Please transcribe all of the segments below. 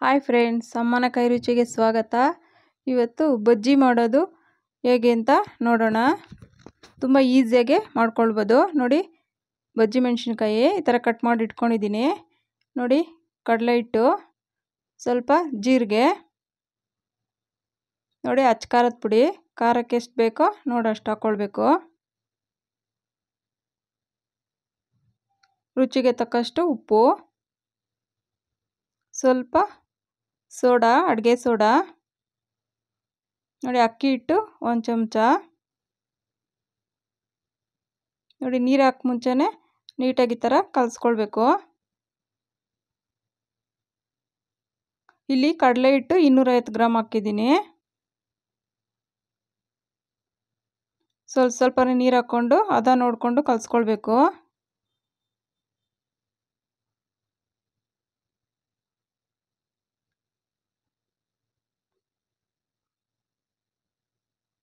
Hi friends, ಅಮ್ಮನ ಕೈ ರುಚಿಗೆ ಸ್ವಾಗತ. ಇವತ್ತು ಬಜ್ಜಿ ಮಾಡೋದು ಹೇಗೆ ಅಂತ ನೋಡೋಣ. ತುಂಬ ಈಸಿಯಾಗೆ ಮಾಡ್ಕೊಳ್ಬೋದು. ನೋಡಿ, ಬಜ್ಜಿ ಮೆಣಸಿನ್ಕಾಯಿ ಈ ಥರ ಕಟ್ ಮಾಡಿ ಇಟ್ಕೊಂಡಿದ್ದೀನಿ. ನೋಡಿ, ಕಡಲೆ ಹಿಟ್ಟು, ಸ್ವಲ್ಪ ಜೀರಿಗೆ, ನೋಡಿ ಅಚ್ಚ ಖಾರದ ಪುಡಿ, ಖಾರಕ್ಕೆ ಎಷ್ಟು ಬೇಕೋ ನೋಡೋಷ್ಟು ಹಾಕ್ಕೊಳ್ಬೇಕು. ರುಚಿಗೆ ತಕ್ಕಷ್ಟು ಉಪ್ಪು, ಸ್ವಲ್ಪ ಸೋಡಾ, ಅಡುಗೆ ಸೋಡಾ, ನೋಡಿ ಅಕ್ಕಿ ಹಿಟ್ಟು 1 ಚಮಚ. ನೋಡಿ, ನೀರು ಹಾಕಿ ಮುಂಚೆನೇ ನೀಟಾಗಿ ಈ ಥರ ಕಲಿಸ್ಕೊಳ್ಬೇಕು. ಇಲ್ಲಿ ಕಡಲೆ ಹಿಟ್ಟು 250 ಗ್ರಾಮ್ ಹಾಕಿದ್ದೀನಿ. ಸ್ವಲ್ಪ ನೀರು ಹಾಕ್ಕೊಂಡು ನೋಡಿಕೊಂಡು ಕಲಿಸ್ಕೊಳ್ಬೇಕು.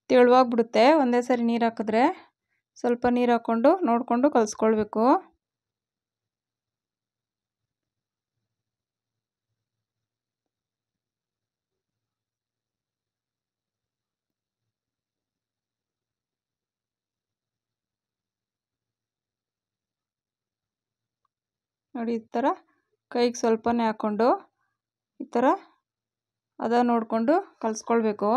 ತೆಳುವಾಗ್ಬಿಡುತ್ತೆ ಒಂದೇ ಸರಿ ನೀರು ಹಾಕಿದ್ರೆ. ಸ್ವಲ್ಪ ನೀರು ಹಾಕ್ಕೊಂಡು ನೋಡಿಕೊಂಡು ಕಲಿಸ್ಕೊಳ್ಬೇಕು. ನೋಡಿ, ಈ ಥರ ಕೈಗೆ ಸ್ವಲ್ಪನೇ ಹಾಕ್ಕೊಂಡು ಈ ಥರ ನೋಡಿಕೊಂಡು ಕಲಿಸ್ಕೊಳ್ಬೇಕು.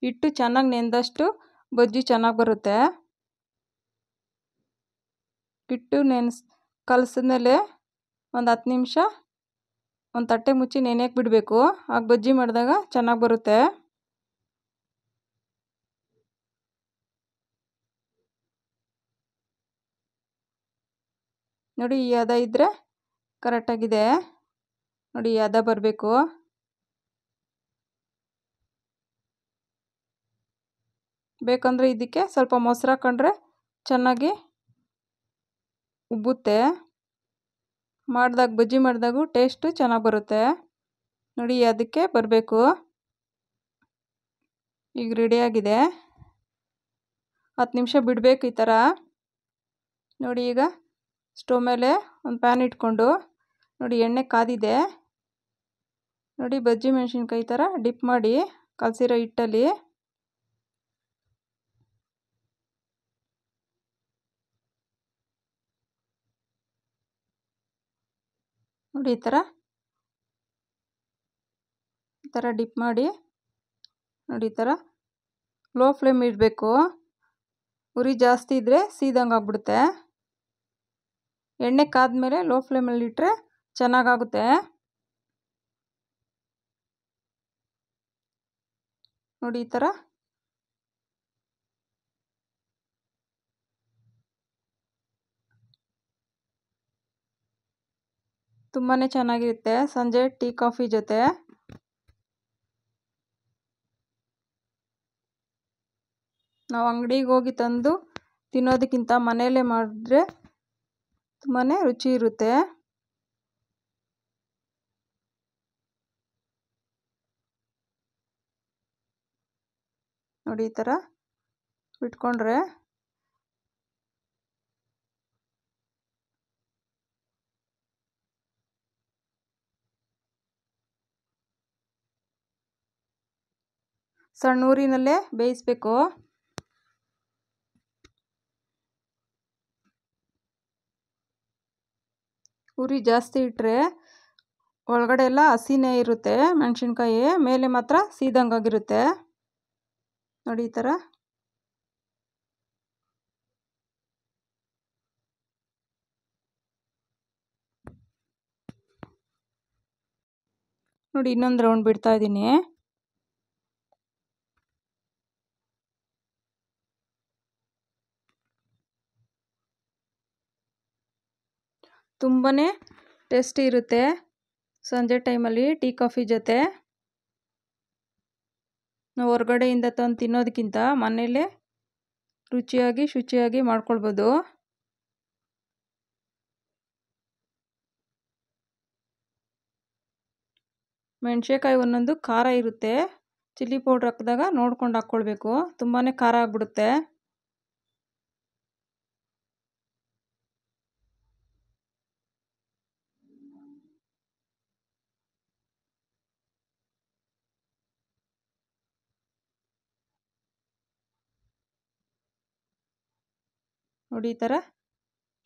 ಹಿಟ್ಟು ಚೆನ್ನಾಗಿ ನೆಂದಷ್ಟು ಬಜ್ಜಿ ಚೆನ್ನಾಗಿ ಬರುತ್ತೆ. ಹಿಟ್ಟು ಕಲಸಿದ್ಮೇಲೆ ಒಂದು 10 ನಿಮಿಷ ಒಂದು ತಟ್ಟೆ ಮುಚ್ಚಿ ನೆನೆಯಕ್ಕೆ ಬಿಡಬೇಕು. ಆಗ ಬಜ್ಜಿ ಮಾಡಿದಾಗ ಚೆನ್ನಾಗಿ ಬರುತ್ತೆ. ನೋಡಿ, ಈ ಹದ ಇದ್ದರೆ ಕರೆಕ್ಟಾಗಿದೆ. ನೋಡಿ, ಈ ಹದ ಬರಬೇಕು. ಬೇಕಂದರೆ ಇದಕ್ಕೆ ಸ್ವಲ್ಪ ಮೊಸರು ಹಾಕೊಂಡ್ರೆ ಚೆನ್ನಾಗಿ ಉಬ್ಬುತ್ತೆ. ಬಜ್ಜಿ ಮಾಡಿದಾಗೂ ಟೇಸ್ಟು ಚೆನ್ನಾಗಿ ಬರುತ್ತೆ. ನೋಡಿ, ಅದಕ್ಕೆ ಬರಬೇಕು. ಈಗ ರೆಡಿಯಾಗಿದೆ. 10 ನಿಮಿಷ ಬಿಡಬೇಕು ಈ ಥರ. ನೋಡಿ, ಈಗ ಸ್ಟವ್ ಮೇಲೆ ಒಂದು ಪ್ಯಾನ್ ಇಟ್ಕೊಂಡು ನೋಡಿ ಎಣ್ಣೆ ಕಾದಿದೆ. ನೋಡಿ, ಬಜ್ಜಿ ಮೆಣಸಿನ್ಕಾಯಿ ಥರ ಡಿಪ್ ಮಾಡಿ ಕಲಸಿರೋ ಹಿಟ್ಟಲ್ಲಿ ನೋಡಿ ಈ ಥರ ಡಿಪ್ ಮಾಡಿ ನೋಡಿ ಈ ಥರ ಲೋ ಫ್ಲೇಮ್ ಇಡಬೇಕು. ಉರಿ ಜಾಸ್ತಿ ಇದ್ದರೆ ಸೀದಂಗೆ ಆಗ್ಬಿಡುತ್ತೆ. ಎಣ್ಣೆ ಕಾದ್ಮೇಲೆ ಲೋ ಫ್ಲೇಮಲ್ಲಿ ಇಟ್ಟರೆ ಚೆನ್ನಾಗಾಗುತ್ತೆ. ನೋಡಿ, ಈ ಥರ ತುಂಬಾ ಚೆನ್ನಾಗಿರುತ್ತೆ ಸಂಜೆ ಟೀ ಕಾಫಿ ಜೊತೆ. ನಾವು ಅಂಗಡಿಗೆ ಹೋಗಿ ತಂದು ತಿನ್ನೋದಕ್ಕಿಂತ ಮನೆಯಲ್ಲೇ ಮಾಡಿದ್ರೆ ತುಂಬಾ ರುಚಿ ಇರುತ್ತೆ. ನೋಡಿ, ಈ ಥರ ಬಿಟ್ಕೊಂಡ್ರೆ ಸಣ್ಣ ಊರಿನಲ್ಲೇ ಬೇಯಿಸಬೇಕು. ಉರಿ ಜಾಸ್ತಿ ಇಟ್ಟರೆ ಒಳಗಡೆ ಎಲ್ಲ ಹಸಿನೇ ಇರುತ್ತೆ ಮೆಣಸಿನ್ಕಾಯಿ, ಮೇಲೆ ಮಾತ್ರ ಸೀದಂಗಾಗಿರುತ್ತೆ. ನೋಡಿ, ಈ ಥರ ನೋಡಿ, ಇನ್ನೊಂದು ರೌಂಡ್ ಬಿಡ್ತಾ ಇದ್ದೀನಿ. ತುಂಬಾ ಟೇಸ್ಟಿ ಇರುತ್ತೆ ಸಂಜೆ ಟೈಮಲ್ಲಿ ಟೀ ಕಾಫಿ ಜೊತೆ. ನಾವು ಹೊರಗಡೆಯಿಂದ ತಂದು ತಿನ್ನೋದಕ್ಕಿಂತ ಮನೆಯಲ್ಲೇ ರುಚಿಯಾಗಿ ಶುಚಿಯಾಗಿ ಮಾಡ್ಕೊಳ್ಬೋದು. ಮೆಣಸಿನ್ಕಾಯಿ ಒಂದೊಂದು ಖಾರ ಇರುತ್ತೆ. ಚಿಲ್ಲಿ ಪೌಡ್ರ್ ಹಾಕಿದಾಗ ನೋಡ್ಕೊಂಡು ಹಾಕ್ಕೊಳ್ಬೇಕು. ತುಂಬಾ ಖಾರ ಆಗಿಬಿಡುತ್ತೆ. ನೋಡಿ ಈ ಥರ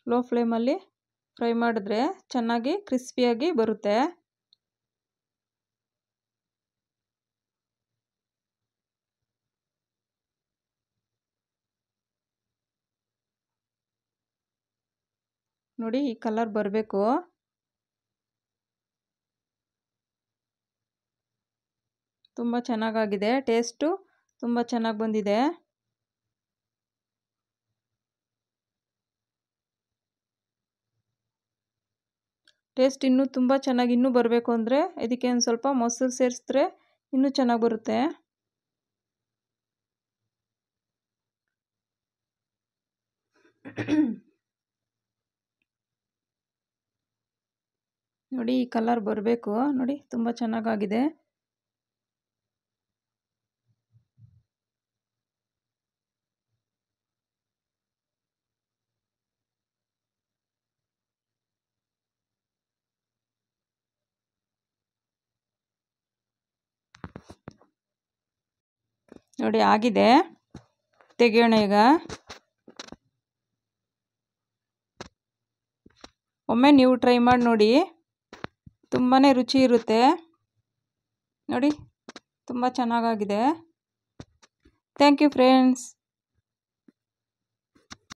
ಲೋ ಫ್ಲೇಮಲ್ಲಿ ಫ್ರೈ ಮಾಡಿದ್ರೆ ಚೆನ್ನಾಗಿ ಕ್ರಿಸ್ಪಿಯಾಗಿ ಬರುತ್ತೆ. ನೋಡಿ ಈ ಕಲರ್ ಬರಬೇಕು. ತುಂಬ ಚೆನ್ನಾಗಾಗಿದೆ, ಟೇಸ್ಟು ತುಂಬ ಚೆನ್ನಾಗಿ ಬಂದಿದೆ. ಟೇಸ್ಟ್ ಇನ್ನೂ ತುಂಬ ಚೆನ್ನಾಗಿ ಇನ್ನೂ ಬರಬೇಕು ಅಂದರೆ ಇದಕ್ಕೆ ಒಂದು ಸ್ವಲ್ಪ ಮೊಸರು ಸೇರಿಸಿದ್ರೆ ಇನ್ನೂ ಚೆನ್ನಾಗಿ ಬರುತ್ತೆ. ನೋಡಿ ಈ ಕಲರ್ ಬರಬೇಕು. ನೋಡಿ ತುಂಬ ಚೆನ್ನಾಗಾಗಿದೆ. ನೋಡಿ ಆಗಿದೆ, ತೆಗೆಯೋಣ ಈಗ. ಒಮ್ಮೆ ನೀವು ಟ್ರೈ ಮಾಡಿ ನೋಡಿ, ತುಂಬಾ ರುಚಿ ಇರುತ್ತೆ. ನೋಡಿ ತುಂಬ ಚೆನ್ನಾಗಾಗಿದೆ. Thank you friends.